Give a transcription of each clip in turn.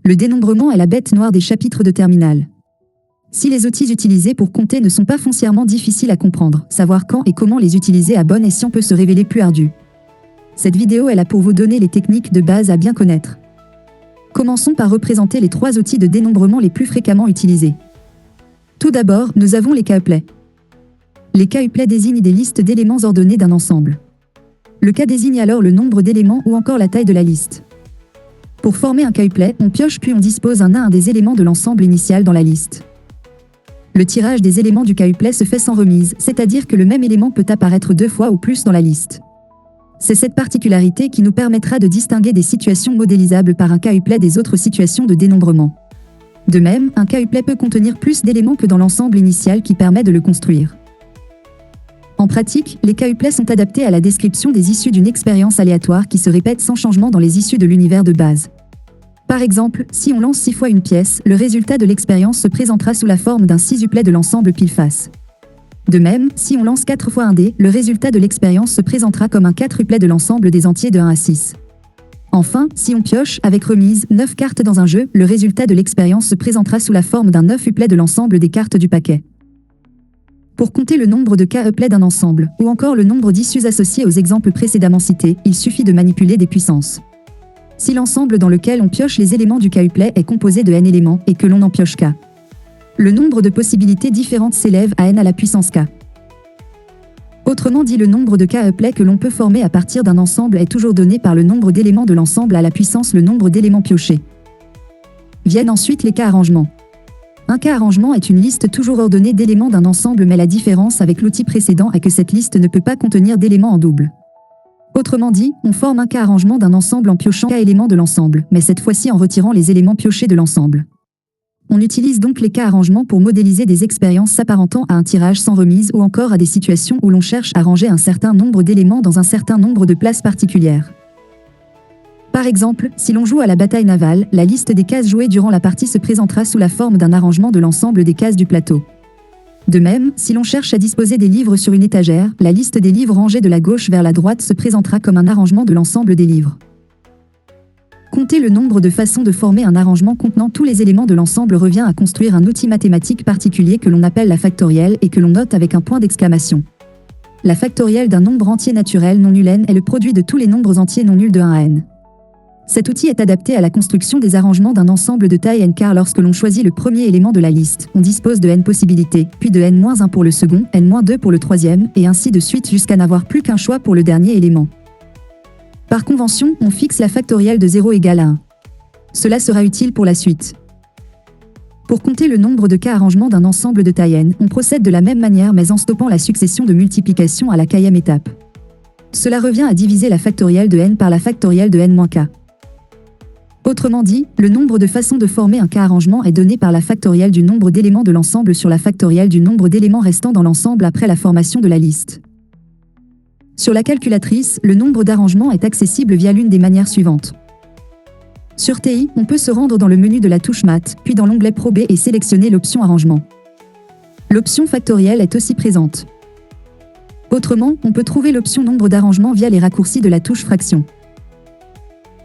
Le dénombrement est la bête noire des chapitres de terminale. Si les outils utilisés pour compter ne sont pas foncièrement difficiles à comprendre, savoir quand et comment les utiliser à bon escient peut se révéler plus ardu. Cette vidéo est là pour vous donner les techniques de base à bien connaître. Commençons par représenter les 3 outils de dénombrement les plus fréquemment utilisés. Tout d'abord, nous avons les couplet. Les couplet désignent des listes d'éléments ordonnés d'un ensemble. Le cas désigne alors le nombre d'éléments ou encore la taille de la liste. Pour former un couplet, on pioche puis on dispose un à un des éléments de l'ensemble initial dans la liste. Le tirage des éléments du couplet se fait sans remise, c'est-à-dire que le même élément peut apparaître 2 fois ou plus dans la liste. C'est cette particularité qui nous permettra de distinguer des situations modélisables par un couplet des autres situations de dénombrement. De même, un couplet peut contenir plus d'éléments que dans l'ensemble initial qui permet de le construire. En pratique, les couplets sont adaptés à la description des issues d'une expérience aléatoire qui se répète sans changement dans les issues de l'univers de base. Par exemple, si on lance 6 fois une pièce, le résultat de l'expérience se présentera sous la forme d'un 6-uplet de l'ensemble pile-face. De même, si on lance 4 fois un dé, le résultat de l'expérience se présentera comme un 4-uplet de l'ensemble des entiers de 1 à 6. Enfin, si on pioche, avec remise, 9 cartes dans un jeu, le résultat de l'expérience se présentera sous la forme d'un 9-uplet de l'ensemble des cartes du paquet. Pour compter le nombre de couplets d'un ensemble, ou encore le nombre d'issues associées aux exemples précédemment cités, il suffit de manipuler des puissances. Si l'ensemble dans lequel on pioche les éléments du couplet est composé de n éléments et que l'on en pioche k, le nombre de possibilités différentes s'élève à n à la puissance k. Autrement dit, le nombre de couplets que l'on peut former à partir d'un ensemble est toujours donné par le nombre d'éléments de l'ensemble à la puissance le nombre d'éléments piochés. Viennent ensuite les k-arrangements. Un k-arrangement est une liste toujours ordonnée d'éléments d'un ensemble, mais la différence avec l'outil précédent est que cette liste ne peut pas contenir d'éléments en double. Autrement dit, on forme un k-arrangement d'un ensemble en piochant k éléments de l'ensemble, mais cette fois-ci en retirant les éléments piochés de l'ensemble. On utilise donc les k-arrangements pour modéliser des expériences s'apparentant à un tirage sans remise ou encore à des situations où l'on cherche à ranger un certain nombre d'éléments dans un certain nombre de places particulières. Par exemple, si l'on joue à la bataille navale, la liste des cases jouées durant la partie se présentera sous la forme d'un arrangement de l'ensemble des cases du plateau. De même, si l'on cherche à disposer des livres sur une étagère, la liste des livres rangés de la gauche vers la droite se présentera comme un arrangement de l'ensemble des livres. Compter le nombre de façons de former un arrangement contenant tous les éléments de l'ensemble revient à construire un outil mathématique particulier que l'on appelle la factorielle et que l'on note avec un point d'exclamation. La factorielle d'un nombre entier naturel non nul n est le produit de tous les nombres entiers non nuls de 1 à n. Cet outil est adapté à la construction des arrangements d'un ensemble de taille n car lorsque l'on choisit le premier élément de la liste, on dispose de n possibilités, puis de n-1 pour le second, n-2 pour le troisième, et ainsi de suite jusqu'à n'avoir plus qu'un choix pour le dernier élément. Par convention, on fixe la factorielle de 0 égale à 1. Cela sera utile pour la suite. Pour compter le nombre de k-arrangements d'un ensemble de taille n, on procède de la même manière mais en stoppant la succession de multiplication à la kème étape. Cela revient à diviser la factorielle de n par la factorielle de n-k. Autrement dit, le nombre de façons de former un k-arrangement est donné par la factorielle du nombre d'éléments de l'ensemble sur la factorielle du nombre d'éléments restant dans l'ensemble après la formation de la liste. Sur la calculatrice, le nombre d'arrangements est accessible via l'une des manières suivantes. Sur TI, on peut se rendre dans le menu de la touche Math, puis dans l'onglet Prober et sélectionner l'option Arrangement. L'option factorielle est aussi présente. Autrement, on peut trouver l'option Nombre d'arrangements via les raccourcis de la touche Fraction.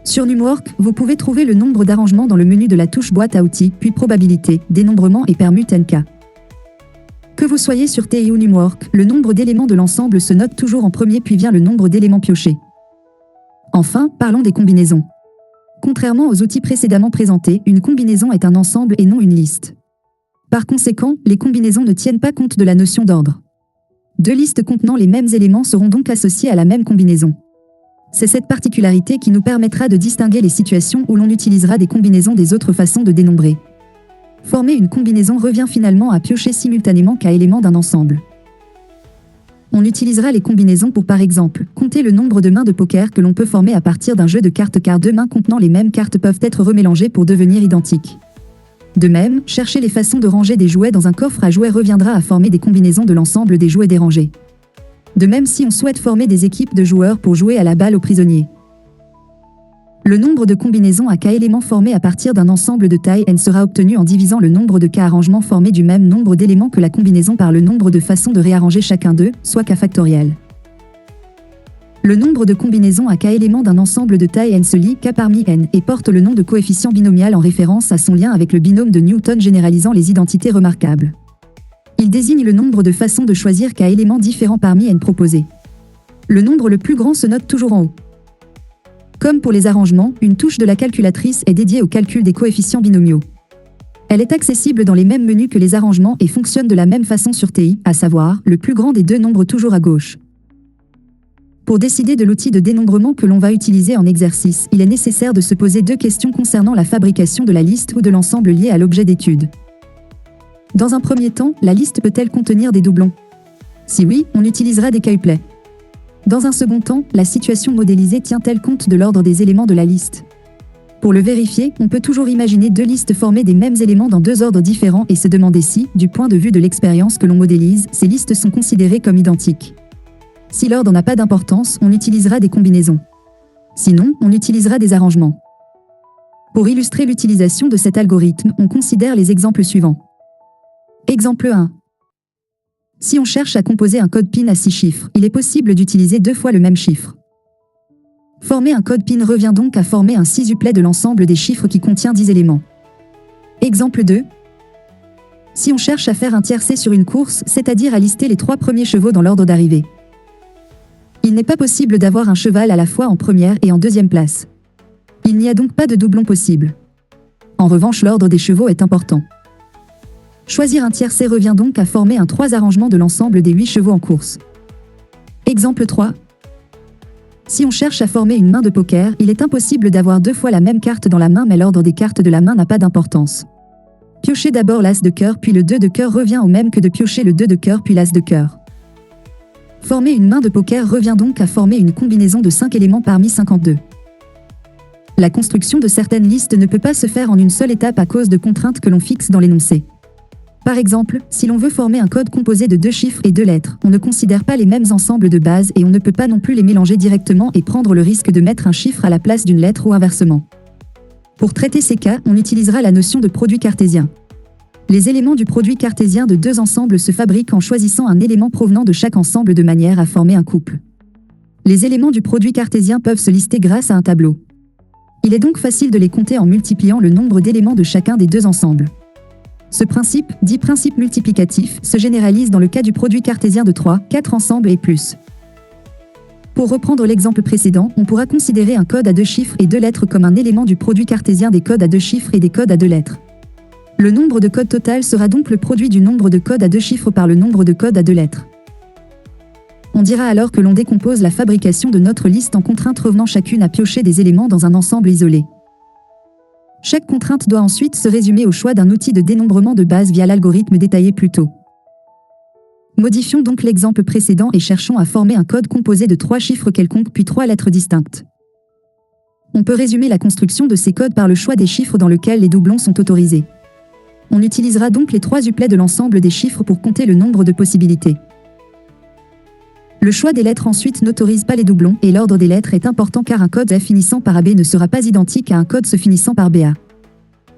Sur Numwork, vous pouvez trouver le nombre d'arrangements dans le menu de la touche Boîte à outils, puis Probabilité, Dénombrement et Permute NK. Que vous soyez sur TI ou Numwork, le nombre d'éléments de l'ensemble se note toujours en premier puis vient le nombre d'éléments piochés. Enfin, parlons des combinaisons. Contrairement aux outils précédemment présentés, une combinaison est un ensemble et non une liste. Par conséquent, les combinaisons ne tiennent pas compte de la notion d'ordre. 2 listes contenant les mêmes éléments seront donc associées à la même combinaison. C'est cette particularité qui nous permettra de distinguer les situations où l'on utilisera des combinaisons des autres façons de dénombrer. Former une combinaison revient finalement à piocher simultanément k éléments d'un ensemble. On utilisera les combinaisons pour par exemple, compter le nombre de mains de poker que l'on peut former à partir d'un jeu de cartes car 2 mains contenant les mêmes cartes peuvent être remélangées pour devenir identiques. De même, chercher les façons de ranger des jouets dans un coffre à jouets reviendra à former des combinaisons de l'ensemble des jouets dérangés. De même si on souhaite former des équipes de joueurs pour jouer à la balle aux prisonniers. Le nombre de combinaisons à k éléments formés à partir d'un ensemble de taille n sera obtenu en divisant le nombre de k arrangements formés du même nombre d'éléments que la combinaison par le nombre de façons de réarranger chacun d'eux, soit k factoriel. Le nombre de combinaisons à k éléments d'un ensemble de taille n se lit k parmi n et porte le nom de coefficient binomial en référence à son lien avec le binôme de Newton généralisant les identités remarquables. Il désigne le nombre de façons de choisir k éléments différents parmi n proposés. Le nombre le plus grand se note toujours en haut. Comme pour les arrangements, une touche de la calculatrice est dédiée au calcul des coefficients binomiaux. Elle est accessible dans les mêmes menus que les arrangements et fonctionne de la même façon sur TI, à savoir, le plus grand des deux nombres toujours à gauche. Pour décider de l'outil de dénombrement que l'on va utiliser en exercice, il est nécessaire de se poser deux questions concernant la fabrication de la liste ou de l'ensemble lié à l'objet d'étude. Dans un premier temps, la liste peut-elle contenir des doublons? Si oui, on utilisera des k-uplets. Dans un second temps, la situation modélisée tient-elle compte de l'ordre des éléments de la liste? Pour le vérifier, on peut toujours imaginer deux listes formées des mêmes éléments dans deux ordres différents et se demander si, du point de vue de l'expérience que l'on modélise, ces listes sont considérées comme identiques. Si l'ordre n'a pas d'importance, on utilisera des combinaisons. Sinon, on utilisera des arrangements. Pour illustrer l'utilisation de cet algorithme, on considère les exemples suivants. Exemple 1. Si on cherche à composer un code PIN à 6 chiffres, il est possible d'utiliser deux fois le même chiffre. Former un code PIN revient donc à former un six-uplet de l'ensemble des chiffres qui contient 10 éléments. Exemple 2. Si on cherche à faire un tiercé sur une course, c'est-à-dire à lister les 3 premiers chevaux dans l'ordre d'arrivée. Il n'est pas possible d'avoir un cheval à la fois en première et en deuxième place. Il n'y a donc pas de doublon possible. En revanche, l'ordre des chevaux est important. Choisir un tiercé revient donc à former un 3 arrangements de l'ensemble des 8 chevaux en course. Exemple 3. Si on cherche à former une main de poker, il est impossible d'avoir deux fois la même carte dans la main mais l'ordre des cartes de la main n'a pas d'importance. Piocher d'abord l'as de cœur puis le 2 de cœur revient au même que de piocher le 2 de cœur puis l'as de cœur. Former une main de poker revient donc à former une combinaison de 5 éléments parmi 52. La construction de certaines listes ne peut pas se faire en une seule étape à cause de contraintes que l'on fixe dans l'énoncé. Par exemple, si l'on veut former un code composé de 2 chiffres et 2 lettres, on ne considère pas les mêmes ensembles de bases et on ne peut pas non plus les mélanger directement et prendre le risque de mettre un chiffre à la place d'une lettre ou inversement. Pour traiter ces cas, on utilisera la notion de produit cartésien. Les éléments du produit cartésien de deux ensembles se fabriquent en choisissant un élément provenant de chaque ensemble de manière à former un couple. Les éléments du produit cartésien peuvent se lister grâce à un tableau. Il est donc facile de les compter en multipliant le nombre d'éléments de chacun des deux ensembles. Ce principe, dit principe multiplicatif, se généralise dans le cas du produit cartésien de 3, 4 ensembles et plus. Pour reprendre l'exemple précédent, on pourra considérer un code à 2 chiffres et 2 lettres comme un élément du produit cartésien des codes à 2 chiffres et des codes à 2 lettres. Le nombre de codes total sera donc le produit du nombre de codes à 2 chiffres par le nombre de codes à 2 lettres. On dira alors que l'on décompose la fabrication de notre liste en contraintes revenant chacune à piocher des éléments dans un ensemble isolé. Chaque contrainte doit ensuite se résumer au choix d'un outil de dénombrement de base via l'algorithme détaillé plus tôt. Modifions donc l'exemple précédent et cherchons à former un code composé de 3 chiffres quelconques puis 3 lettres distinctes. On peut résumer la construction de ces codes par le choix des chiffres dans lequel les doublons sont autorisés. On utilisera donc les 3 uplets de l'ensemble des chiffres pour compter le nombre de possibilités. Le choix des lettres ensuite n'autorise pas les doublons et l'ordre des lettres est important car un code F finissant par AB ne sera pas identique à un code se finissant par BA.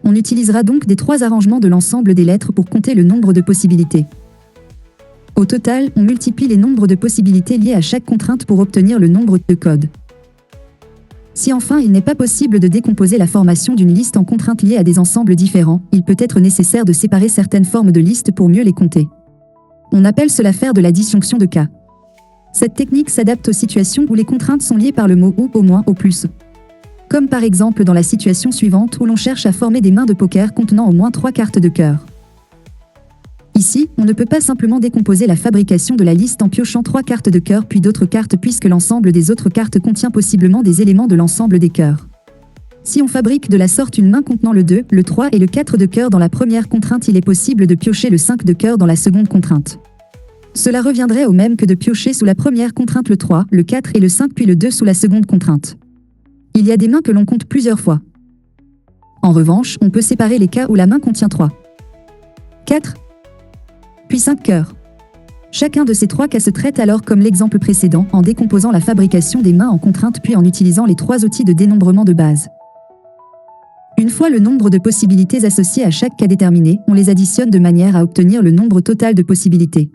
On utilisera donc des 3 arrangements de l'ensemble des lettres pour compter le nombre de possibilités. Au total, on multiplie les nombres de possibilités liées à chaque contrainte pour obtenir le nombre de codes. Si enfin il n'est pas possible de décomposer la formation d'une liste en contraintes liées à des ensembles différents, il peut être nécessaire de séparer certaines formes de listes pour mieux les compter. On appelle cela faire de la disjonction de cas. Cette technique s'adapte aux situations où les contraintes sont liées par le mot ou, au moins, au plus. Comme par exemple dans la situation suivante où l'on cherche à former des mains de poker contenant au moins 3 cartes de cœur. Ici, on ne peut pas simplement décomposer la fabrication de la liste en piochant 3 cartes de cœur puis d'autres cartes puisque l'ensemble des autres cartes contient possiblement des éléments de l'ensemble des cœurs. Si on fabrique de la sorte une main contenant le 2, le 3 et le 4 de cœur dans la première contrainte, il est possible de piocher le 5 de cœur dans la seconde contrainte. Cela reviendrait au même que de piocher sous la première contrainte le 3, le 4 et le 5 puis le 2 sous la seconde contrainte. Il y a des mains que l'on compte plusieurs fois. En revanche, on peut séparer les cas où la main contient 3, 4, puis 5 cœurs. Chacun de ces 3 cas se traite alors comme l'exemple précédent en décomposant la fabrication des mains en contraintes puis en utilisant les 3 outils de dénombrement de base. Une fois le nombre de possibilités associées à chaque cas déterminé, on les additionne de manière à obtenir le nombre total de possibilités.